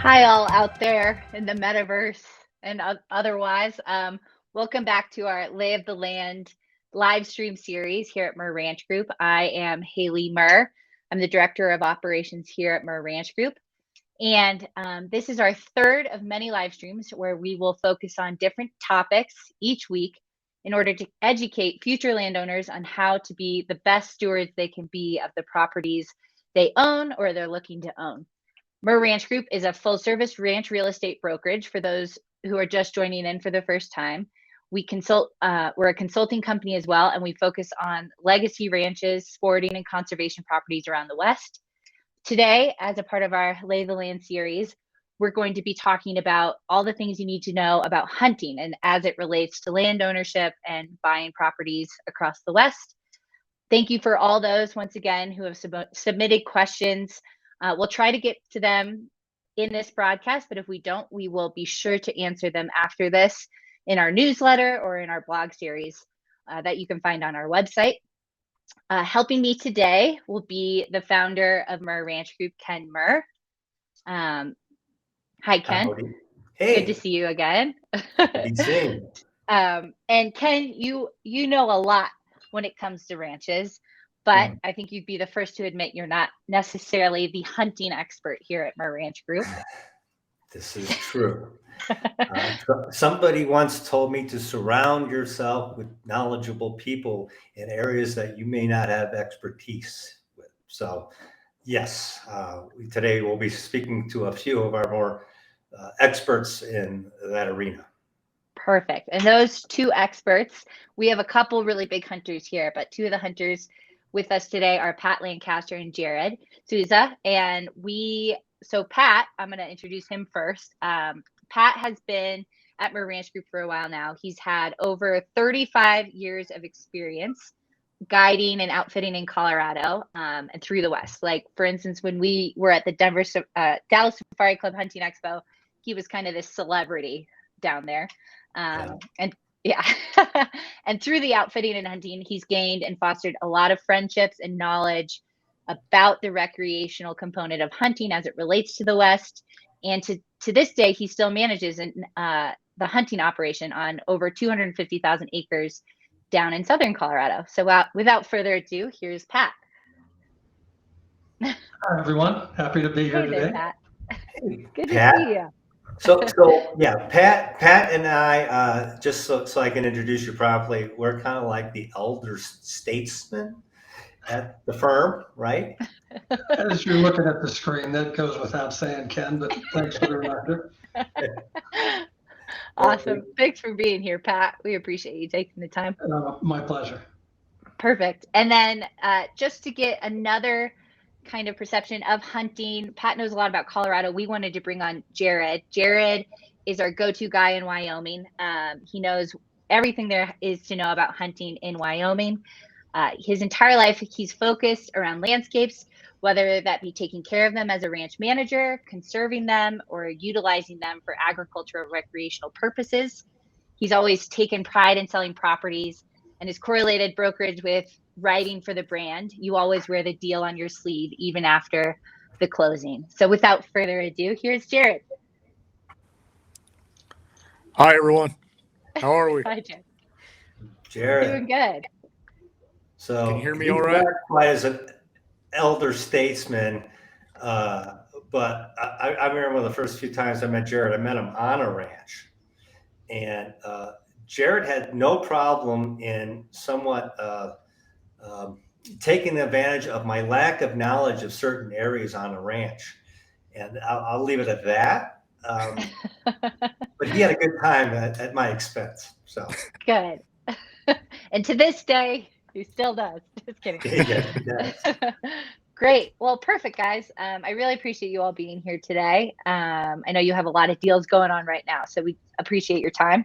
Hi, all out there in the metaverse and otherwise. Welcome back to our Lay of the Land live stream series here at Mirr Ranch Group. I am Haley Mirr. I'm the Director of Operations here at Mirr Ranch Group. And this is our third of many live streams where we will focus on different topics each week in order to educate future landowners on how to be the best stewards they can be of the properties they own or they're looking to own. Mirr Ranch Group is a full-service ranch real estate brokerage for those who are just joining in for the first time. We consult, we're a consulting company as well, and we focus on legacy ranches, sporting and conservation properties around the West. Today, as a part of our Lay the Land series, we're going to be talking about all the things you need to know about hunting and as it relates to land ownership and buying properties across the West. Thank you for all those, once again, who have submitted questions. We'll try to get to them in this broadcast, but if we don't, we will be sure to answer them after this in our newsletter or in our blog series that you can find on our website. Helping me today will be the founder of Mirr Ranch Group, Ken Mirr. Hi, Ken. Howdy. Hey. Good to see you again. Good to be seen. And Ken, you know a lot when it comes to ranches, but I think you'd be the first to admit you're not necessarily the hunting expert here at Mirr Ranch Group. This is true. Somebody once told me to surround yourself with knowledgeable people in areas that you may not have expertise with. So, yes, today we'll be speaking to a few of our more experts in that arena. Perfect. And those two experts, we have a couple really big hunters here, but two of the hunters with us today are Pat Lancaster and Jared Souza. And so Pat, I'm going to introduce him first. Pat has been at Mirr Ranch Group for a while now. He's had over 35 years of experience guiding and outfitting in Colorado and through the West. Like, for instance, when we were at the Dallas Safari Club Hunting Expo, he was kind of this celebrity down there. And through the outfitting and hunting, he's gained and fostered a lot of friendships and knowledge about the recreational component of hunting as it relates to the West. And to this day, he still manages the hunting operation on over 250,000 acres down in southern Colorado. So without further ado, here's Pat. Hi, everyone. Happy to be here today. There, Pat. Good Pat. to see you. So yeah, Pat and I, just so I can introduce you properly, we're kind of like the elder statesmen at the firm, right? As you're looking at the screen, that goes without saying, Ken, but thanks for the reminder. Awesome. Thanks for being here, Pat. We appreciate you taking the time. My pleasure. Perfect. And then just to get another kind of perception of hunting, Pat knows a lot about Colorado. We wanted to bring on Jared. Jared is our go-to guy in Wyoming. He knows everything there is to know about hunting in Wyoming. His entire life, he's focused around landscapes, whether that be taking care of them as a ranch manager, conserving them, or utilizing them for agricultural recreational purposes. He's always taken pride in selling properties and is correlated brokerage with writing for the brand. You always wear the deal on your sleeve, even after the closing. So without further ado, here's Jared. Hi, everyone. How are we? Hi, Jared. Jared. Doing good. So Can you hear me all right? Quite as an elder statesman, but I remember the first few times I met Jared, I met him on a ranch. And Jared had no problem in somewhat taking advantage of my lack of knowledge of certain areas on a ranch. And I'll leave it at that. But he had a good time at my expense. So good. And to this day, he still does. Just kidding. Yeah, he does. Great. Well, perfect, guys. I really appreciate you all being here today. I know you have a lot of deals going on right now, so we appreciate your time.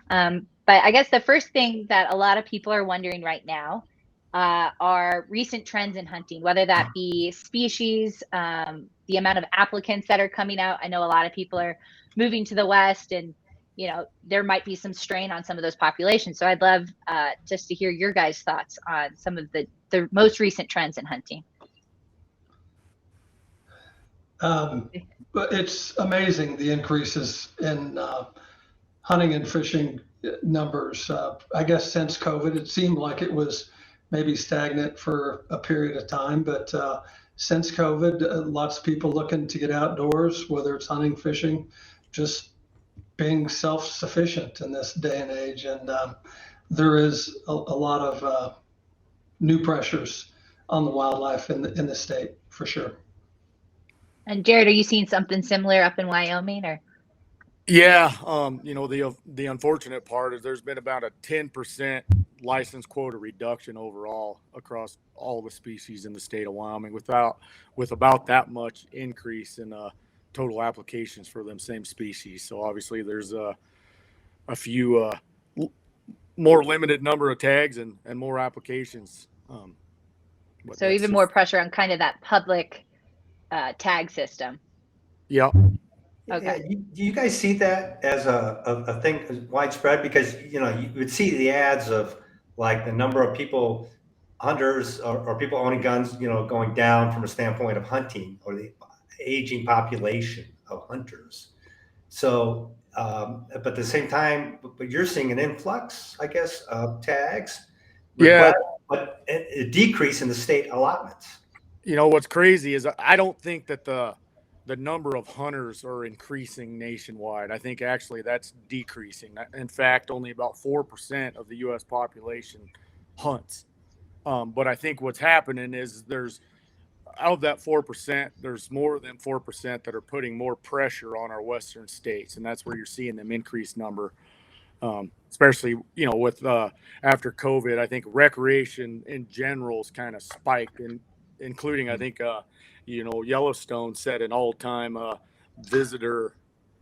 But I guess the first thing that a lot of people are wondering right now are recent trends in hunting, whether that be species, the amount of applicants that are coming out. I know a lot of people are moving to the West, and there might be some strain on some of those populations. So I'd love just to hear your guys' thoughts on some of the most recent trends in hunting. But it's amazing the increases in hunting and fishing numbers. I guess since COVID, it seemed like it was maybe stagnant for a period of time, but since COVID, lots of people looking to get outdoors, whether it's hunting, fishing, just being self-sufficient in this day and age. And there is a lot of new pressures on the wildlife in the state for sure. And Jared, are you seeing something similar up in Wyoming or? Yeah, the unfortunate part is there's been about a 10% license quota reduction overall across all the species in the state of Wyoming, with about that much increase in total applications for them same species. So obviously there's a few more limited number of tags and more applications. So even more pressure on kind of that public tag system. Yeah. Okay. Yeah, do you guys see that as a thing widespread? Because, you would see the ads of like the number of people, hunters or people owning guns, going down from a standpoint of hunting, or the aging population of hunters. So, but at the same time, but you're seeing an influx, I guess, of tags. Yeah. But a decrease in the state allotments. What's crazy is I don't think that the number of hunters are increasing nationwide. I think actually that's decreasing. In fact, only about 4% of the U.S. population hunts. But I think what's happening is out of that 4%, there's more than 4% that are putting more pressure on our western states, and that's where you're seeing them increased number. Especially, with after COVID, I think recreation in general is kind of spiked, including, I think, Yellowstone set an all-time visitor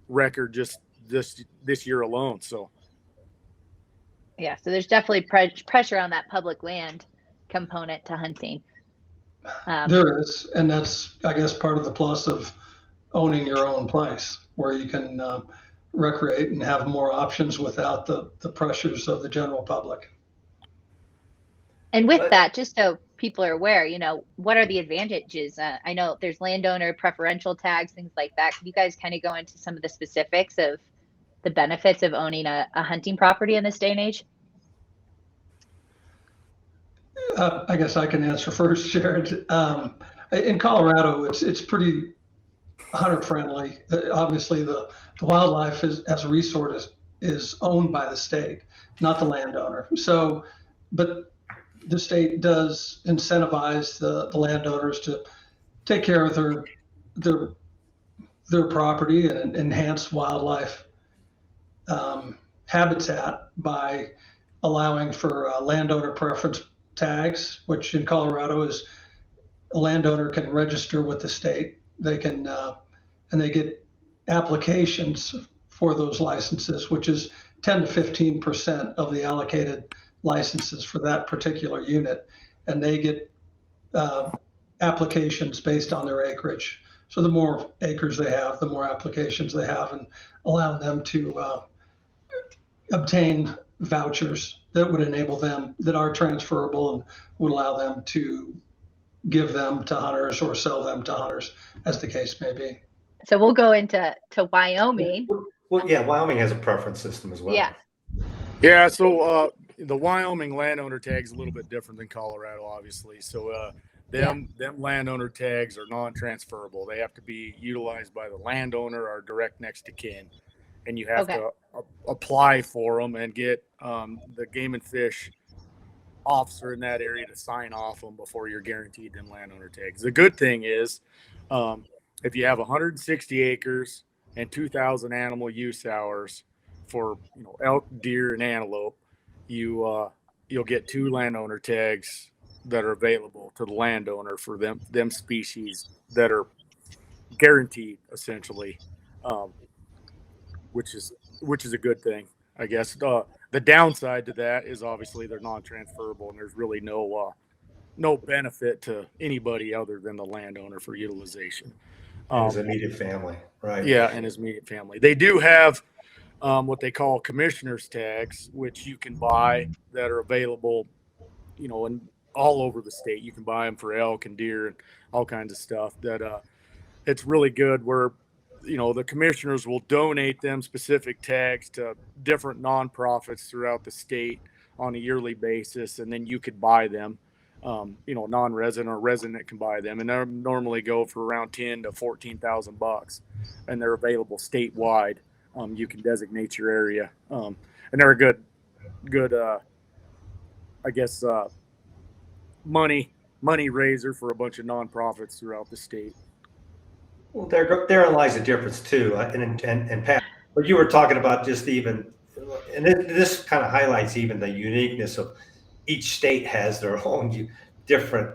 record just this year alone. So, yeah, so there's definitely pressure on that public land component to hunting. There is, and that's, I guess, part of the plus of owning your own place, where you can recreate and have more options without the pressures of the general public. And with that, just so people are aware, what are the advantages? I know there's landowner preferential tags, things like that. Can you guys kind of go into some of the specifics of the benefits of owning a hunting property in this day and age? I guess I can answer first, Jared. In Colorado, it's pretty hunter friendly. Obviously, the wildlife as a resource is owned by the state, not the landowner. So, but the state does incentivize the landowners to take care of their property and enhance wildlife habitat by allowing for landowner preference tags, which in Colorado is a landowner can register with the state. They can and they get applications for those licenses, which is 10 to 15% of the allocated licenses for that particular unit, and they get applications based on their acreage. So the more acres they have, the more applications they have, and allow them to obtain vouchers that would enable them, that are transferable, and would allow them to give them to hunters or sell them to hunters, as the case may be. So we'll go into Wyoming. Well, yeah, Wyoming has a preference system as well. Yeah. Yeah. So the Wyoming landowner tag is a little bit different than Colorado, obviously. So them landowner tags are non-transferable. They have to be utilized by the landowner or direct next to kin, and you have to apply for them and get the game and fish officer in that area to sign off them before you're guaranteed them landowner tags. The good thing is, if you have 160 acres and 2,000 animal use hours for elk, deer, and antelope, you'll get 2 landowner tags that are available to the landowner for them species that are guaranteed, essentially, which is a good thing, I guess. The downside to that is obviously they're non-transferable, and there's really no benefit to anybody other than the landowner for utilization. His immediate family, right? Yeah, and his immediate family. They do have what they call commissioner's tags, which you can buy, that are available, in all over the state. You can buy them for elk and deer and all kinds of stuff. That it's really good. Where the commissioners will donate them specific tags to different nonprofits throughout the state on a yearly basis, and then you could buy them. Non-resident or resident can buy them, and they normally go for around $10,000 to $14,000, and they're available statewide. You can designate your area, and they're a good, money raiser for a bunch of nonprofits throughout the state. Well, therein lies the difference too. And Pat, what you were talking about, just even, and this kind of highlights even the uniqueness of each state has their own different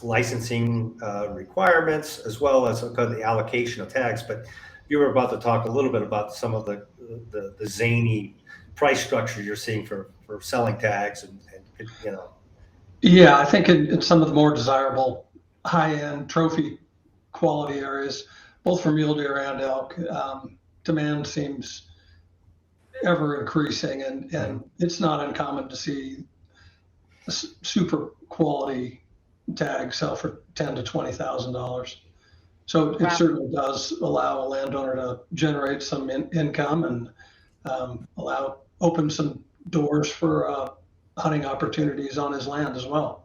licensing requirements, as well as the allocation of tags. But you were about to talk a little bit about some of the zany price structure you're seeing for selling tags, and. Yeah, I think in some of the more desirable high-end trophy quality areas, both for mule deer and elk, demand seems ever increasing, and it's not uncommon to see super quality tags sell for $10,000 to $20,000. So it certainly does allow a landowner to generate some income and open some doors for hunting opportunities on his land as well.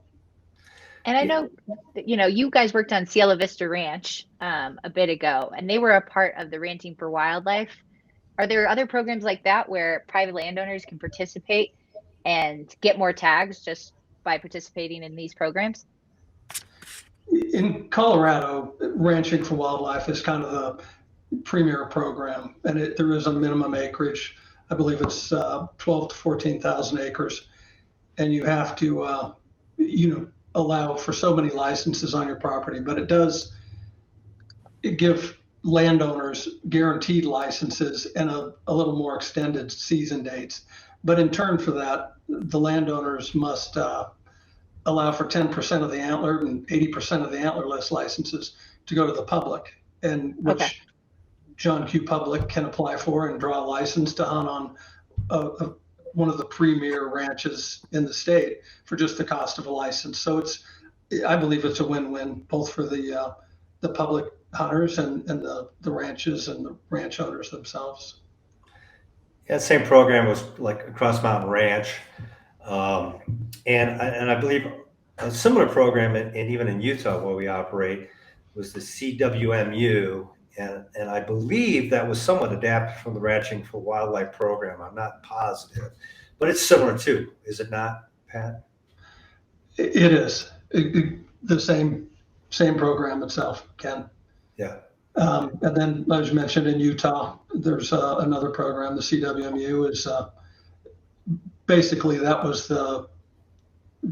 And I know, you guys worked on Cielo Vista Ranch a bit ago, and they were a part of the Ranching for Wildlife. Are there other programs like that where private landowners can participate and get more tags just by participating in these programs? In Colorado, Ranching for Wildlife is kind of the premier program, and there is a minimum acreage. I believe it's 12 to 14,000 acres, and you have to, allow for so many licenses on your property. But it give landowners guaranteed licenses and a little more extended season dates. But in turn for that, the landowners must allow for 10% of the antler and 80% of the antlerless licenses to go to the public, and which John Q. Public can apply for and draw a license to hunt on one of the premier ranches in the state for just the cost of a license. So I believe it's a win-win, both for the public hunters and the ranches and the ranch owners themselves. Yeah, same program was like across Mountain Ranch. And I believe a similar program, and even in Utah where we operate, was the CWMU. And I believe that was somewhat adapted from the Ranching for Wildlife program. I'm not positive, but it's similar too, is it not, Pat? It is the same program itself, Ken. Yeah. And then, as you mentioned, in Utah, there's another program. The CWMU is basically, that was the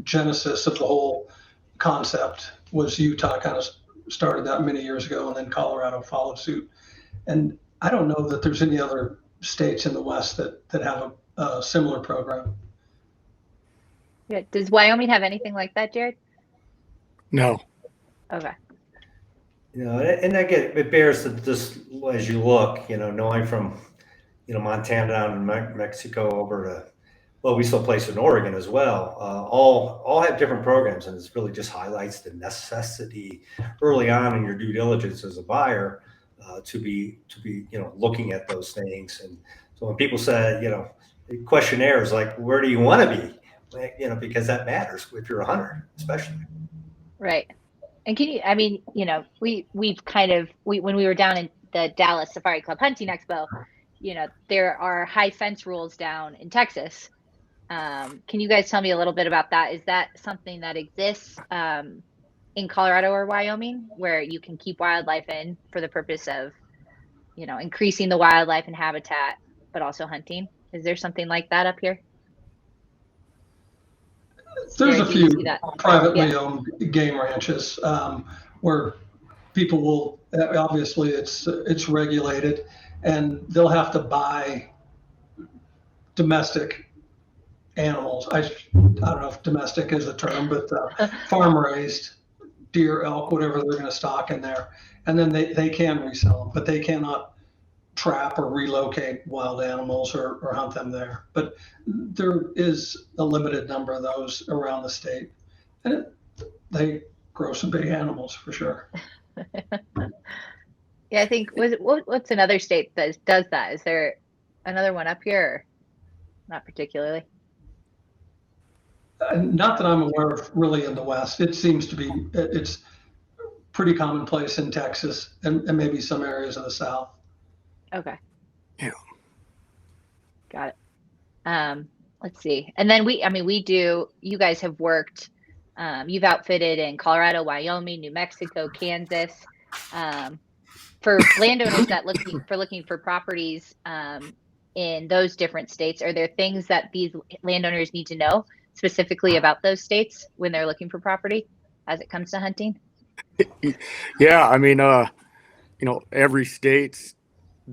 genesis of the whole concept. Was Utah kind of started that many years ago, and then Colorado followed suit. And I don't know that there's any other states in the West that have a similar program. Yeah. Does Wyoming have anything like that, Jared? No. Okay. And again, it bears just as you look, knowing from, Montana down to Mexico over to, well, we still place in Oregon as well. All have different programs, and it really just highlights the necessity early on in your due diligence as a buyer to be looking at those things. And so when people say, questionnaires like, where do you want to be? Because that matters if you're a hunter, especially. Right. And when we were down in the Dallas Safari Club Hunting Expo, there are high fence rules down in Texas. Can you guys tell me a little bit about that? Is that something that exists in Colorado or Wyoming, where you can keep wildlife in for the purpose of, increasing the wildlife and habitat, but also hunting? Is there something like that up here? There's a few privately owned game ranches where people will, obviously it's regulated, and they'll have to buy domestic animals. I don't know if domestic is the term, but farm raised deer, elk, whatever they're going to stock in there. And then they can resell them, but they cannot trap or relocate wild animals or hunt them there. But there is a limited number of those around the state, and they grow some big animals for sure. Yeah, I think what's another state that does that? Is there another one up here? Or not particularly. Not that I'm aware of really in the West. It seems to be, it's pretty commonplace in Texas and maybe some areas of the South. Okay, Yeah. got it. Let's see. And then we do, you guys have worked, you've outfitted in Colorado, Wyoming, New Mexico, Kansas, for landowners that looking for properties, in those different states. Are there things that these landowners need to know specifically about those states when they're looking for property as it comes to hunting? Yeah, I mean, every state's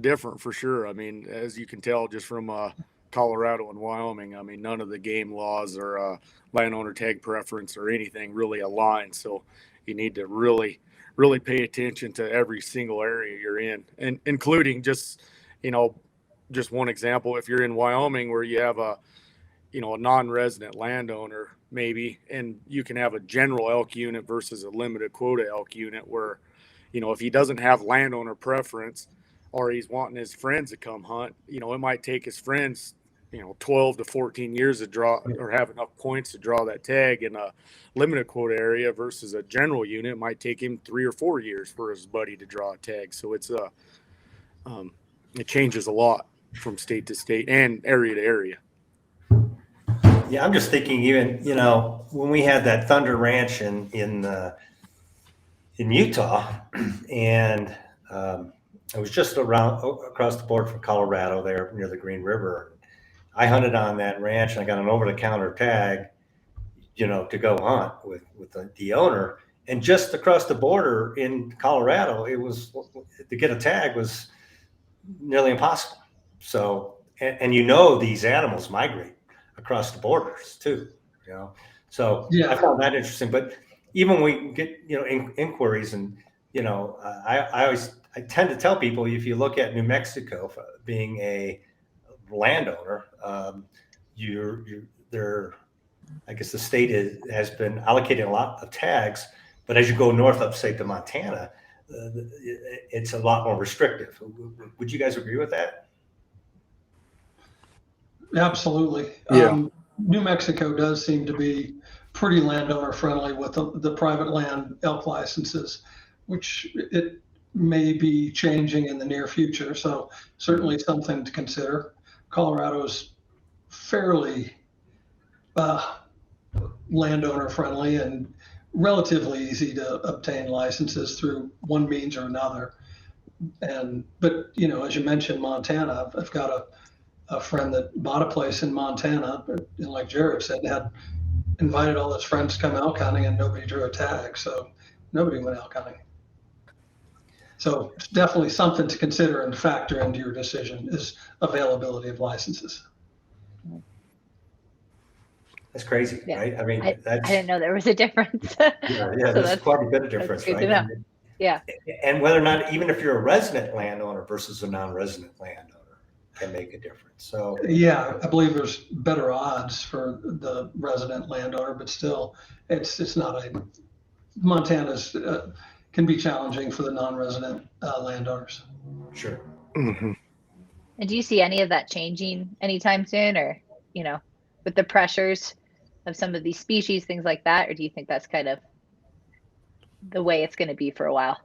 different for sure. I mean, as you can tell just from Colorado and Wyoming, I mean, none of the game laws or landowner tag preference or anything really align. So you need to really, really pay attention to every single area you're in, and including just, just one example. If you're in Wyoming where you have a non-resident landowner maybe, and you can have a general elk unit versus a limited quota elk unit where, if he doesn't have landowner preference or he's wanting his friends to come hunt, it might take his friends, 12 to 14 years to draw or have enough points to draw that tag in a limited quota area versus a general unit. It might take him 3 or 4 years for his buddy to draw a tag. So it's it changes a lot from state to state and area to area. Yeah, I'm just thinking even, when we had that Thunder Ranch in Utah, and it was just across the board from Colorado there near the Green River. I hunted on that ranch and I got an over-the-counter tag, to go hunt with the owner. And just across the border in Colorado, it was, to get a tag was nearly impossible. So, and these animals migrate across the borders too, So yeah. I found that interesting. But even when we get, inquiries and, I tend to tell people, if you look at New Mexico being a landowner, I guess the state has been allocating a lot of tags, but as you go north up, say, to Montana, it's a lot more restrictive. Would you guys agree with that? Absolutely. Yeah. New Mexico does seem to be pretty landowner friendly with the private land elk licenses, which it may be changing in the near future. So certainly something to consider. Colorado's fairly landowner friendly and relatively easy to obtain licenses through one means or another. But as you mentioned, Montana, I've got a friend that bought a place in Montana, and like Jared said, had invited all his friends to come elk hunting and nobody drew a tag. So nobody went elk hunting. So it's definitely something to consider and factor into your decision is availability of licenses. That's crazy, Yeah. right? I mean, I didn't know there was a difference. Yeah, so there's quite a bit of difference, right? Yeah. And whether or not, even if you're a resident landowner versus a non-resident landowner, can make a difference. So yeah, I believe there's better odds for the resident landowner, but still, it's not Montana's can be challenging for the non-resident landowners. Sure. Mm-hmm. And do you see any of that changing anytime soon, or with the pressures of some of these species, things like that, or do you think that's kind of the way it's going to be for a while?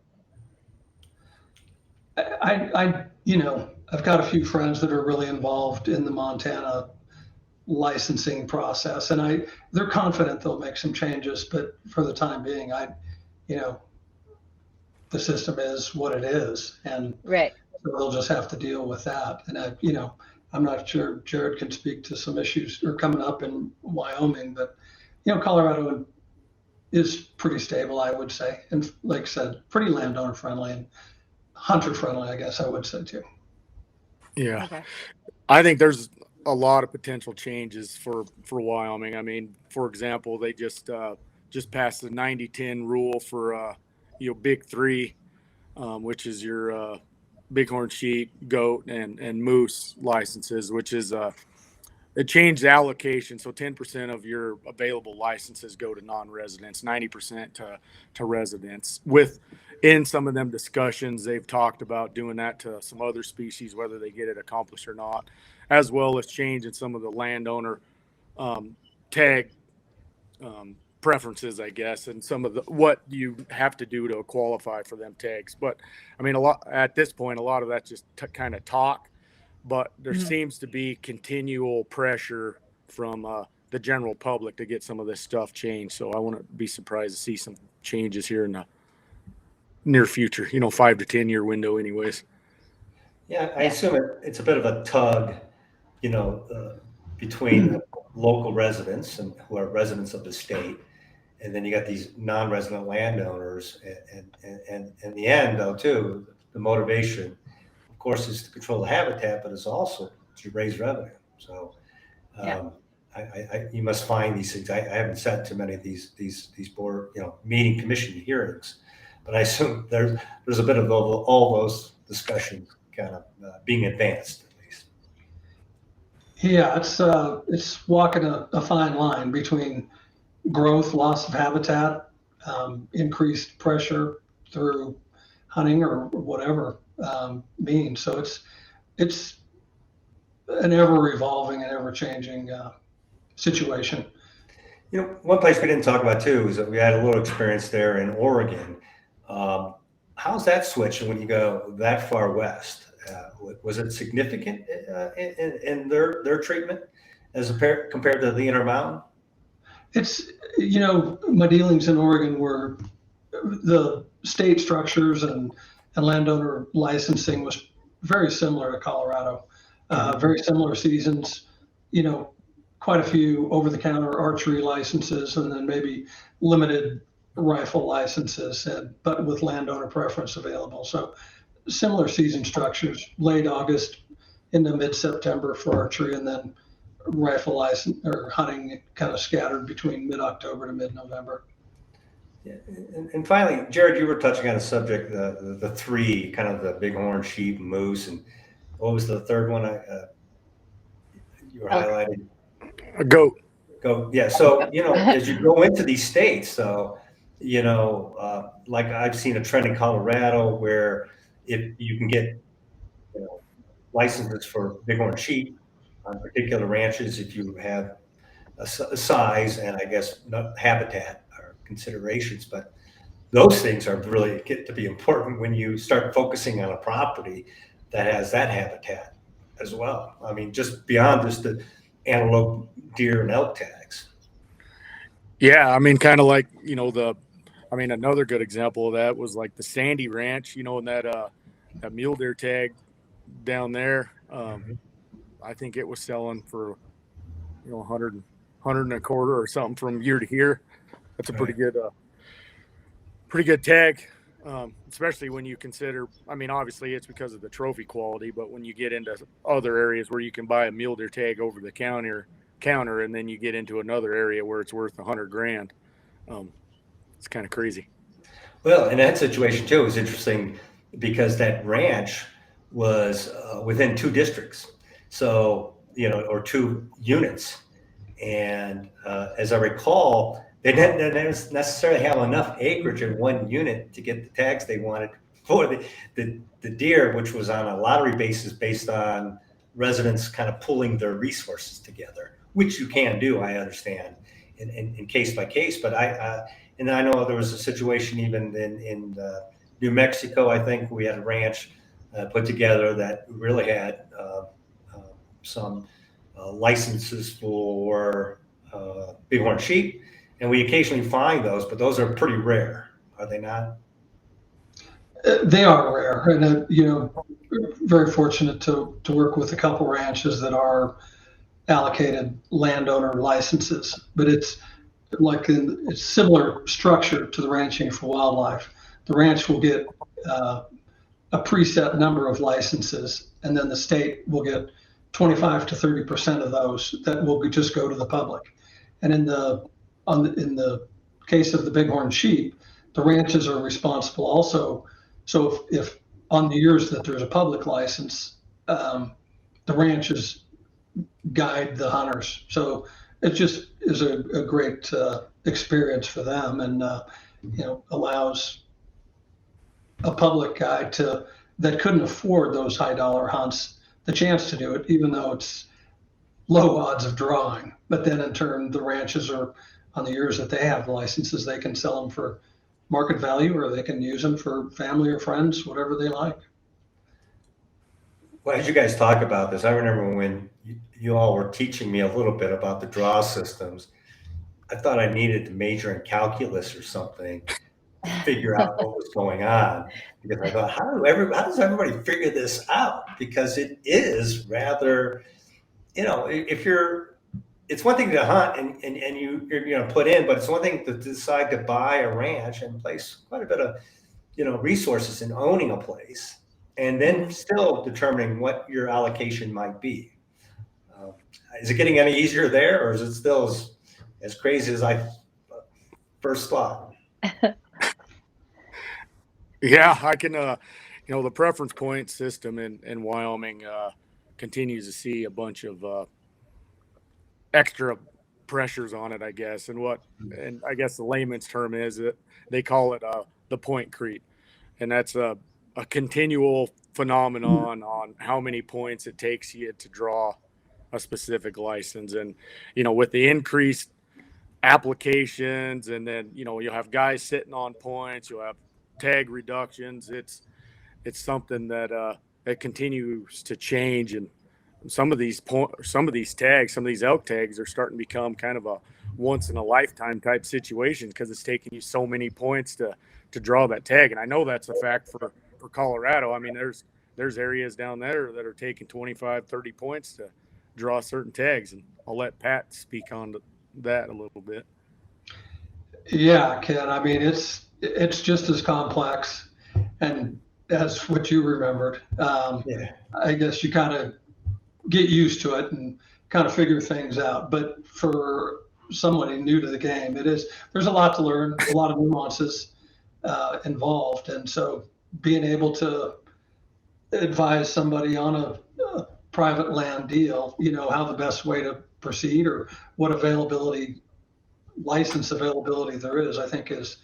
I've got a few friends that are really involved in the Montana licensing process, and they're confident they'll make some changes, but for the time being, the system is what it is, and right. So they'll just have to deal with that. And I'm not sure Jared can speak to some issues that are coming up in Wyoming, but Colorado is pretty stable, I would say, and like I said, pretty landowner friendly and hunter friendly, I guess I would say too. Yeah. Okay. I think there's a lot of potential changes for Wyoming. I mean, for example, they just passed the 90-10 rule for big three, which is your bighorn sheep, goat, and moose licenses, which is it changed the allocation. So 10% of your available licenses go to non-residents, 90% to residents. In some of them discussions, they've talked about doing that to some other species, whether they get it accomplished or not, as well as changing some of the landowner tag preferences, I guess, and some of what you have to do to qualify for them tags. But I mean, at this point, a lot of that's just kind of talk, but there seems to be continual pressure from the general public to get some of this stuff changed. So I wouldn't be surprised to see some changes here in the near future, 5 to 10 year window anyways. Yeah, I assume it's a bit of a tug, between local residents and who are residents of the state. And then you got these non-resident landowners, and in the end, though, too, the motivation, of course, is to control the habitat, but it's also to raise revenue. So, you must find these things. I haven't sat to many of these board, meeting commission hearings, but I assume there's a bit of all those discussions kind of being advanced at least. Yeah, it's walking a fine line between growth, loss of habitat, increased pressure through hunting or whatever means. So it's an ever evolving and ever changing situation. One place we didn't talk about too is that we had a little experience there in Oregon. How's that switch when you go that far west? Was it significant in their treatment as compared to the Intermountain? It's, my dealings in Oregon were the state structures and landowner licensing was very similar to Colorado. Very similar seasons, quite a few over-the-counter archery licenses, and then maybe limited rifle licenses, but with landowner preference available. So similar season structures, late August into mid-September for archery, and then rifle license or hunting kind of scattered between mid-October to mid-November. Yeah, and finally, Jared, you were touching on a subject, the three, kind of the bighorn sheep, moose, and what was the third one you were highlighting? A goat. Goat, yeah. So, as you go into these states, so, like I've seen a trend in Colorado where if you can get licenses for bighorn sheep on particular ranches, if you have a size and I guess not habitat or considerations, but those things are really get to be important when you start focusing on a property that has that habitat as well. I mean, just beyond just the antelope, deer, and elk tags. Yeah, I mean, kind of like another good example of that was like the Sandy Ranch, and that mule deer tag down there. I think it was selling for 100 and a quarter or something from year to year. That's a pretty good tag, especially when you consider. I mean, obviously it's because of the trophy quality, but when you get into other areas where you can buy a mule deer tag over the counter, and then you get into another area where it's worth $100,000, it's kind of crazy. Well, in that situation too, it was interesting because that ranch was within 2 districts, so or 2 units, and as I recall, they didn't necessarily have enough acreage in one unit to get the tags they wanted for the deer, which was on a lottery basis based on residents kind of pulling their resources together, which you can do, I understand, in case by case. But I know there was a situation even in New Mexico. I think we had a ranch put together that really had some licenses for bighorn sheep, and we occasionally find those, but those are pretty rare, are they not? They are rare, and very fortunate to work with a couple ranches that are allocated landowner licenses, but it's similar structure to the ranching for wildlife. The ranch will get a preset number of licenses, and then the state will get 25 to 30% of those that will just go to the public. And in the case of the bighorn sheep, the ranches are responsible also. So if on the years that there's a public license, the ranches guide the hunters. So it just is a great experience for them, and allows a public guy that couldn't afford those high dollar hunts the chance to do it, even though it's low odds of drawing. But then in turn, the ranches are on the years that they have licenses, they can sell them for market value, or they can use them for family or friends, whatever they like. Well, as you guys talk about this, I remember when you all were teaching me a little bit about the draw systems. I thought I needed to major in calculus or something to figure out what was going on, because I thought, how does everybody figure this out? Because it is rather, if it's one thing to hunt and you're put in, but it's one thing to decide to buy a ranch and place quite a bit of resources in owning a place, and then still determining what your allocation might be. Is it getting any easier there, or is it still as crazy as I first thought? Yeah, I can. The preference point system in Wyoming continues to see a bunch of extra pressures on it, I guess. And I guess the layman's term is that they call it the point creep, and that's a continual phenomenon on how many points it takes you to draw a specific license. And with the increased applications, and then you'll have guys sitting on points, you'll have tag reductions. It's something that continues to change, and some of these tags, some of these elk tags are starting to become kind of a once in a lifetime type situation, because it's taking you so many points to draw that tag. And I know that's a fact for Colorado. I mean, there's areas down there that are taking 25, 30 points to draw certain tags, and I'll let Pat speak on that a little bit. Yeah, Ken. I mean, it's just as complex, and as what you remembered. Yeah. I guess you kind of get used to it and kind of figure things out. But for somebody new to the game, there's a lot to learn, a lot of nuances involved, and so being able to advise somebody on a private land deal, how the best way to proceed, or what license availability there is, I think is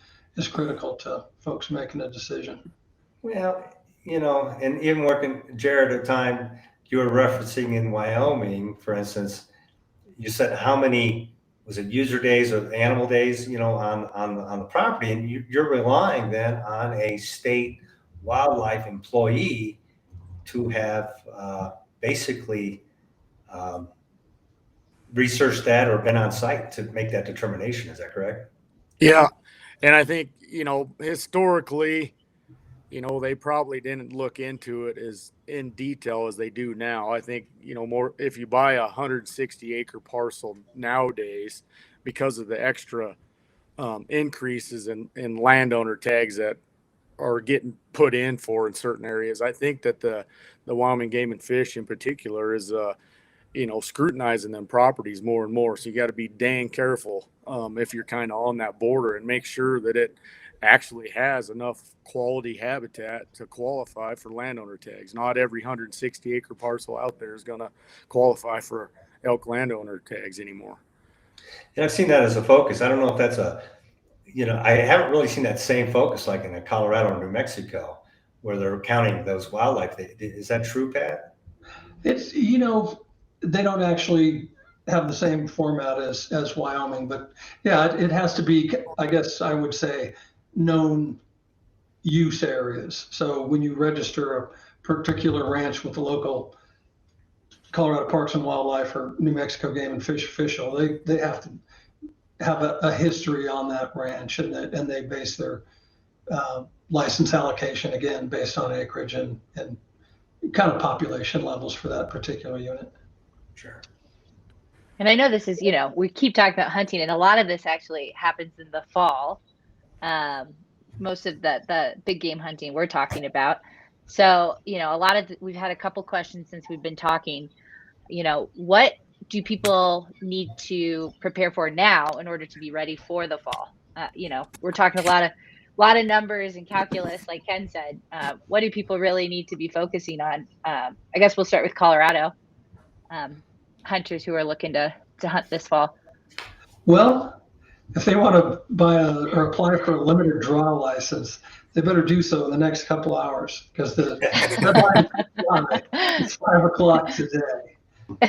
critical to folks making a decision. Well, and even working, Jared, at the time you were referencing in Wyoming, for instance, you said how many, was it user days or animal days, on the property, and you're relying then on a state wildlife employee to have basically researched that or been on site to make that determination. Is that correct? Yeah. And I think, historically, they probably didn't look into it as in detail as they do now. I think, more if you buy a 160 acre parcel nowadays, because of the extra increases in landowner tags that are getting put in in certain areas, I think that the Wyoming Game and Fish in particular is scrutinizing them properties more and more. So you got to be dang careful if you're kind of on that border, and make sure that it actually has enough quality habitat to qualify for landowner tags. Not every 160 acre parcel out there is going to qualify for elk landowner tags anymore. And I've seen that as a focus. I don't know if that's I haven't really seen that same focus like in Colorado or New Mexico, where they're counting those wildlife. Is that true, Pat? It's, they don't actually have the same format as Wyoming, but yeah, it has to be, I guess I would say, known use areas. So when you register a particular ranch with the local Colorado Parks and Wildlife or New Mexico Game and Fish official, they have to have a history on that ranch, and they base their license allocation again based on acreage and kind of population levels for that particular unit. Sure. And I know this is, we keep talking about hunting, and a lot of this actually happens in the fall. Most of the big game hunting we're talking about. So, we've had a couple questions since we've been talking. What do people need to prepare for now in order to be ready for the fall? We're talking a lot of numbers and calculus, like Ken said. What do people really need to be focusing on? I guess we'll start with Colorado. hunters who are looking to hunt this fall? Well, if they want to buy or apply for a limited draw license, they better do so in the next couple hours because the deadline is 5 o'clock today.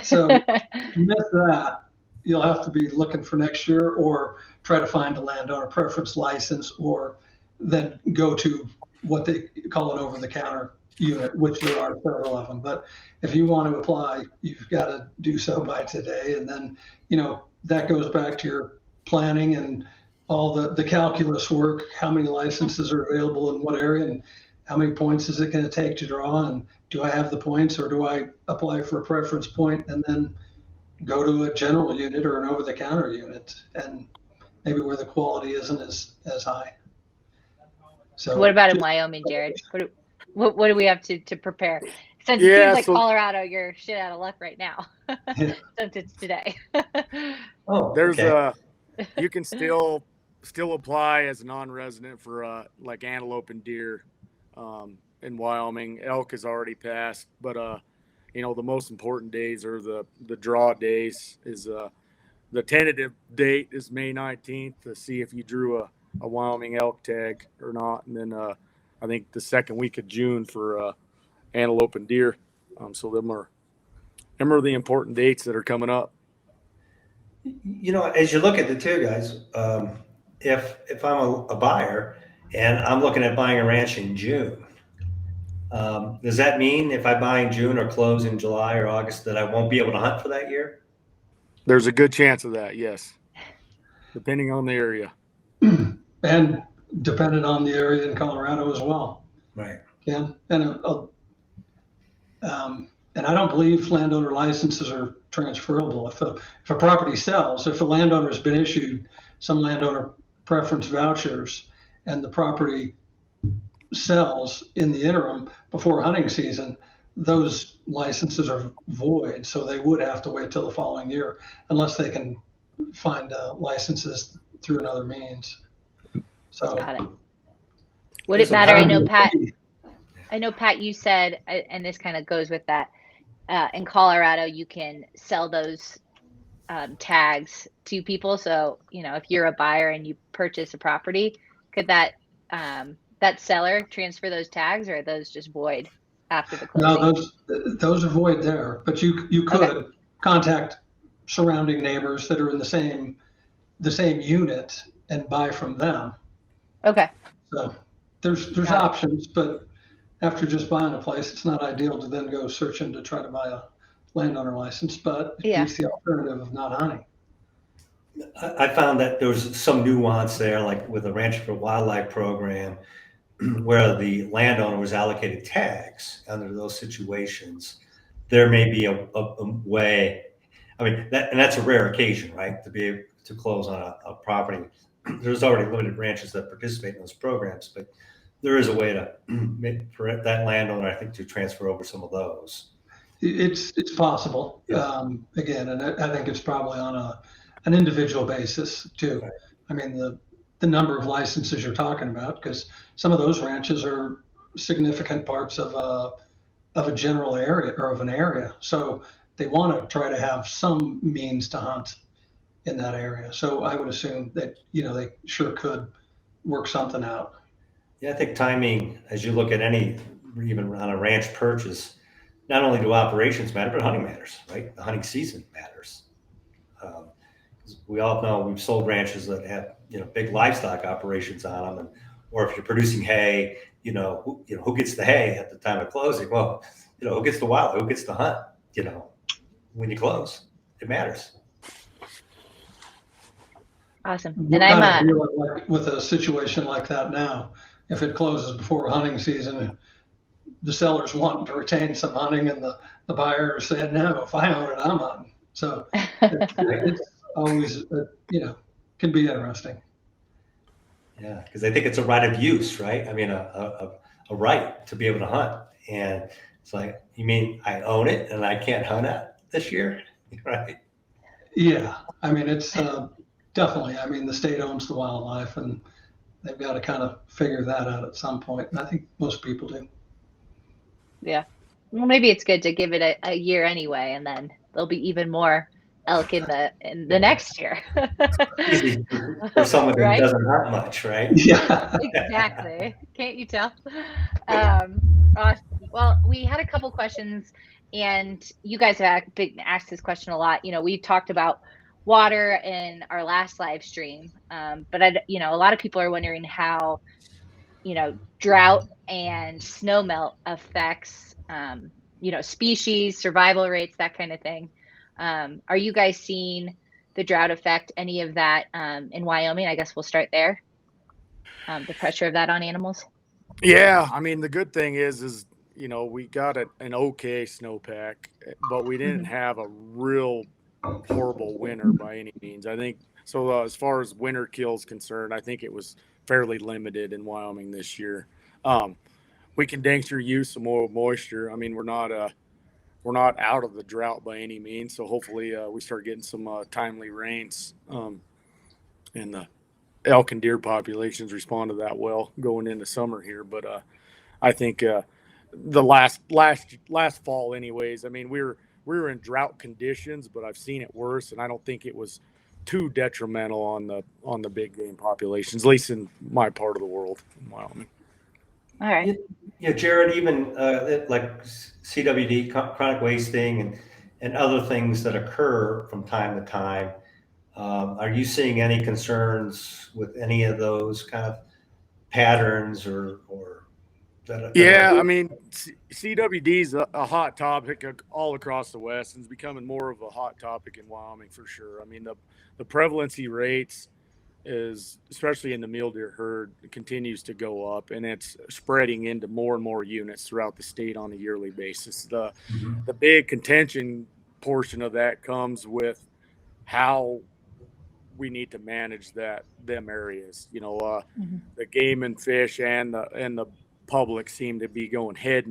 So if you miss that, you'll have to be looking for next year or try to find a landowner preference license or then go to what they call an over-the-counter unit, which there are several of them. But if you want to apply, you've got to do so by today. And then, that goes back to your planning and all the calculus work, how many licenses are available in what area and how many points is it going to take to draw, and do I have the points or do I apply for a preference point and then go to a general unit or an over-the-counter unit, and maybe where the quality isn't as high. So what about in Wyoming, Jared? What do we have to prepare? Since it seems like Colorado, you're shit out of luck right now. Since it's today. There's you can still apply as a non-resident for like antelope and deer in Wyoming. Elk is already passed, but the most important days are the draw days. Is the tentative date is May 19th to see if you drew a Wyoming elk tag or not, and then I think the second week of June for antelope and deer. So them are the important dates that are coming up. As you look at the two guys, if I'm a buyer and I'm looking at buying a ranch in June, does that mean if I buy in June or close in July or August that I won't be able to hunt for that year? There's a good chance of that, yes, depending on the area. And dependent on the area in Colorado as well. Right. Yeah. And I don't believe landowner licenses are transferable. If a property sells, if a landowner has been issued some landowner preference vouchers and the property sells in the interim before hunting season, those licenses are void. So they would have to wait till the following year unless they can find licenses through another means. So got it. Would it matter? I know, Pat, you said, and this kind of goes with that, in Colorado, you can sell those tags to people. So, if you're a buyer and you purchase a property, could that seller transfer those tags, or are those just void after the closing? No, those are void there, but you could contact surrounding neighbors that are in the same unit and buy from them. Okay. So there's options, but after just buying a place, it's not ideal to then go searching to try to buy a landowner license, but it's the alternative of not hunting. I found that there was some nuance there, like with the Ranch for Wildlife program, where the landowner was allocated tags under those situations. There may be a way, that's a rare occasion, right? To be able to close on a property. There's already limited ranches that participate in those programs, but there is a way to for that landowner, I think, to transfer over some of those. It's possible. Yeah. Again, and I think it's probably on an individual basis too. Right. I mean, the number of licenses you're talking about, because some of those ranches are significant parts of a general area or of an area. So they want to try to have some means to hunt in that area. So I would assume that, they sure could work something out. Yeah, I think timing, as you look at even on a ranch purchase, not only do operations matter, but hunting matters, right? The hunting season matters. We all know we've sold ranches that have, big livestock operations on them, or if you're producing hay, who gets the hay at the time of closing? Well, who gets the wild, who gets the hunt? When you close, it matters. Awesome. And I'm with a situation like that now, if it closes before hunting season, the seller's wanting to retain some hunting, and the buyer is saying, no, if I own it, I'm hunting. So it's always, can be interesting. Yeah, because I think it's a right of use, right? A right to be able to hunt. And it's like, you mean I own it and I can't hunt it this year, right? Yeah, it's definitely. The state owns the wildlife, and they've got to kind of figure that out at some point. And I think most people do. Yeah. Well, maybe it's good to give it a year anyway, and then there'll be even more elk in the next year. Easy for someone that Right? doesn't hunt much, right? Yeah. Exactly. Can't you tell? Awesome. Well, we had a couple questions, and you guys have been asked this question a lot. We've talked about water in our last live stream, but a lot of people are wondering how drought and snow melt affects species, survival rates, that kind of thing. Are you guys seeing the drought affect any of that in Wyoming? I guess we'll start there. The pressure of that on animals. Yeah, I mean the good thing is we got an okay snowpack, but we didn't have a real horrible winter by any means. I think so. As far as winter kills concerned, I think it was fairly limited in Wyoming this year. We can dang sure use some more moisture. I mean, we're not out of the drought by any means. So hopefully we start getting some timely rains, and the elk and deer populations respond to that well going into summer here. But I think the last fall, anyways. I mean, we were in drought conditions, but I've seen it worse, and I don't think it was too detrimental on the big game populations, at least in my part of the world, in Wyoming. All right. Yeah, Jared, even like CWD, chronic wasting, and other things that occur from time to time. Are you seeing any concerns with any of those kind of patterns or that? Yeah, I mean, CWD is a hot topic all across the West, and it's becoming more of a hot topic in Wyoming for sure. I mean, the prevalency rates is, especially in the mule deer herd, continues to go up, and it's spreading into more and more units throughout the state on a yearly basis. The big contention portion of that comes with how we need to manage them areas. The game and fish and the public seem to be going head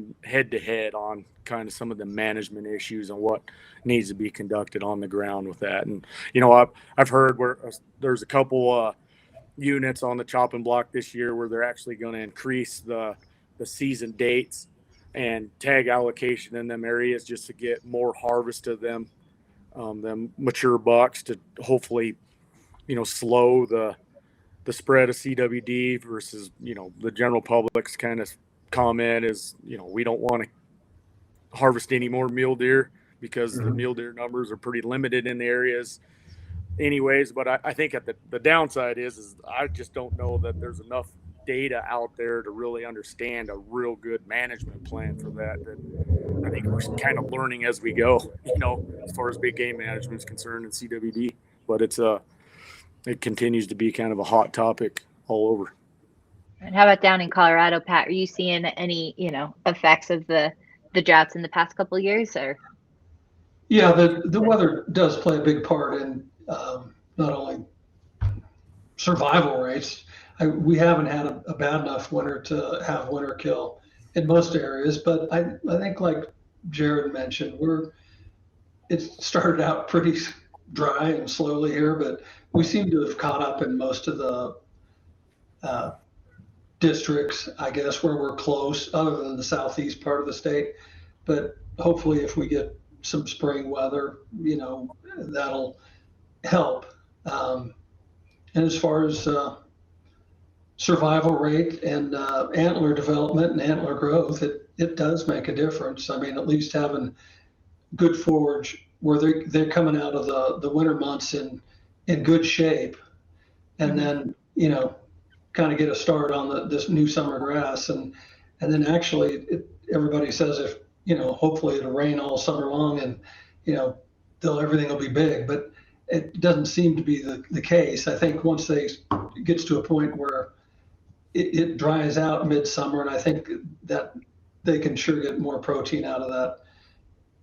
to head on kind of some of the management issues and what needs to be conducted on the ground with that. And I've heard where there's a couple units on the chopping block this year where they're actually going to increase the season dates and tag allocation in them areas just to get more harvest of them mature bucks to hopefully slow the spread of CWD versus, the general public's kind of comment is, we don't want to harvest any more mule deer because the mule deer numbers are pretty limited in the areas anyways. But I think at the downside is I just don't know that there's enough data out there to really understand a real good management plan for that. I think we're kind of learning as we go, as far as big game management is concerned in CWD, but it continues to be kind of a hot topic all over. And how about down in Colorado, Pat? Are you seeing any, effects of the droughts in the past couple of years, or? Yeah, the weather does play a big part in not only survival rates. We haven't had a bad enough winter to have winter kill in most areas, but I think, like Jared mentioned, it started out pretty dry and slowly here, but we seem to have caught up in most of the districts, I guess, where we're close, other than the southeast part of the state. But hopefully, if we get some spring weather, that'll help. And as far as survival rate and antler development and antler growth, it does make a difference. I mean, at least having good forage where they're coming out of the winter months in good shape, and then kind of get a start on this new summer grass, and then actually everybody says if hopefully it'll rain all summer long and everything will be big, but it doesn't seem to be the case. I think once it gets to a point where it dries out midsummer, and I think that they can sure get more protein out of that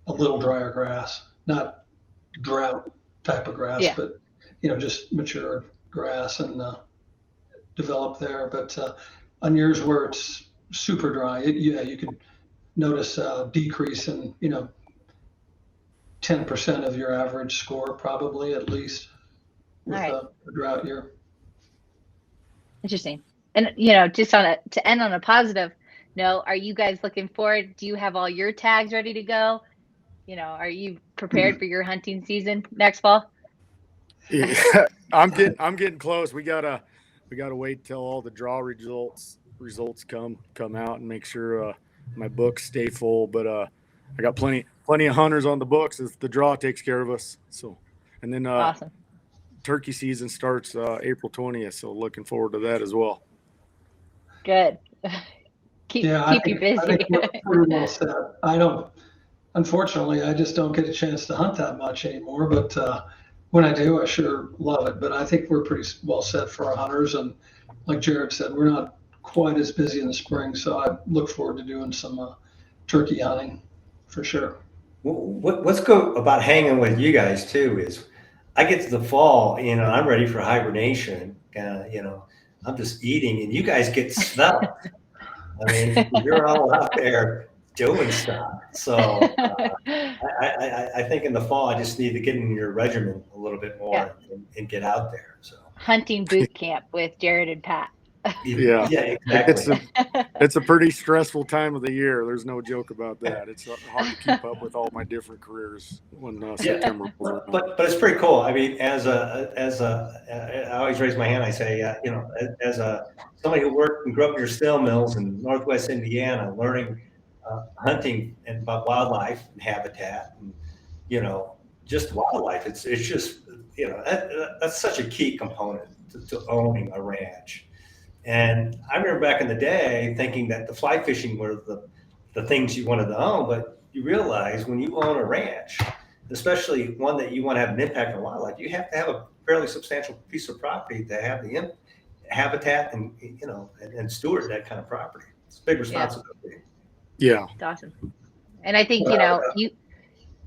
a little drier grass, not drought type of grass, but just mature grass and develop there. But on years where it's super dry, you could notice a decrease in 10% of your average score, probably, at least, with a drought year. Interesting. And just to end on a positive note, are you guys looking forward? Do you have all your tags ready to go? Are you prepared for your hunting season next fall? Yeah, I'm getting close. We gotta wait till all the draw results come out and make sure my books stay full. But I got plenty of hunters on the books if the draw takes care of us. So, and then Awesome. turkey season starts April 20th. So looking forward to that as well. Good. Keep you busy. I think we're pretty well set. Unfortunately, I just don't get a chance to hunt that much anymore, but when I do, I sure love it. But I think we're pretty well set for our hunters. And like Jared said, we're not quite as busy in the spring. So I look forward to doing some turkey hunting for sure. What's good about hanging with you guys too is I get to the fall, I'm ready for hibernation. I'm just eating, and you guys get stuffed. I mean, you're all out there doing stuff. So I think in the fall, I just need to get in your regimen a little bit more and get out there. So hunting boot camp with Jared and Pat. Yeah, exactly. It's a pretty stressful time of the year. There's no joke about that. It's hard to keep up with all my different careers when September. But it's pretty cool. I mean, I always raise my hand. I say, as somebody who worked and grew up near steel mills in Northwest Indiana, learning hunting and about wildlife and habitat, and just wildlife. It's just that's such a key component to owning a ranch. And I remember back in the day thinking that the fly fishing were the things you wanted to own, but you realize when you own a ranch, especially one that you want to have an impact on wildlife, you have to have a fairly substantial piece of property to have the habitat and steward that kind of property. It's a big responsibility. Yeah. It's awesome. And I think,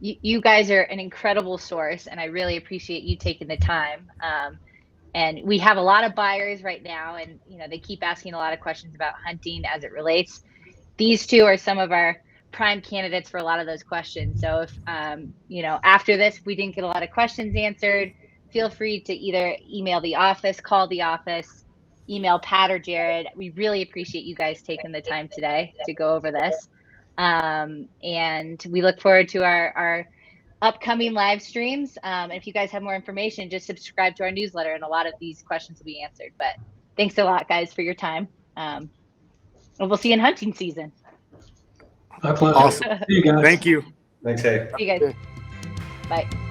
you guys are an incredible source, and I really appreciate you taking the time. And we have a lot of buyers right now, and they keep asking a lot of questions about hunting as it relates. These two are some of our prime candidates for a lot of those questions. So if after this, if we didn't get a lot of questions answered, feel free to either email the office, call the office, email Pat or Jared. We really appreciate you guys taking the time today to go over this. And we look forward to our upcoming live streams. If you guys have more information, just subscribe to our newsletter and a lot of these questions will be answered. But thanks a lot, guys, for your time. And we'll see you in hunting season. My pleasure. Awesome. See you guys. Thank you. Thanks, hey. See you guys. Bye.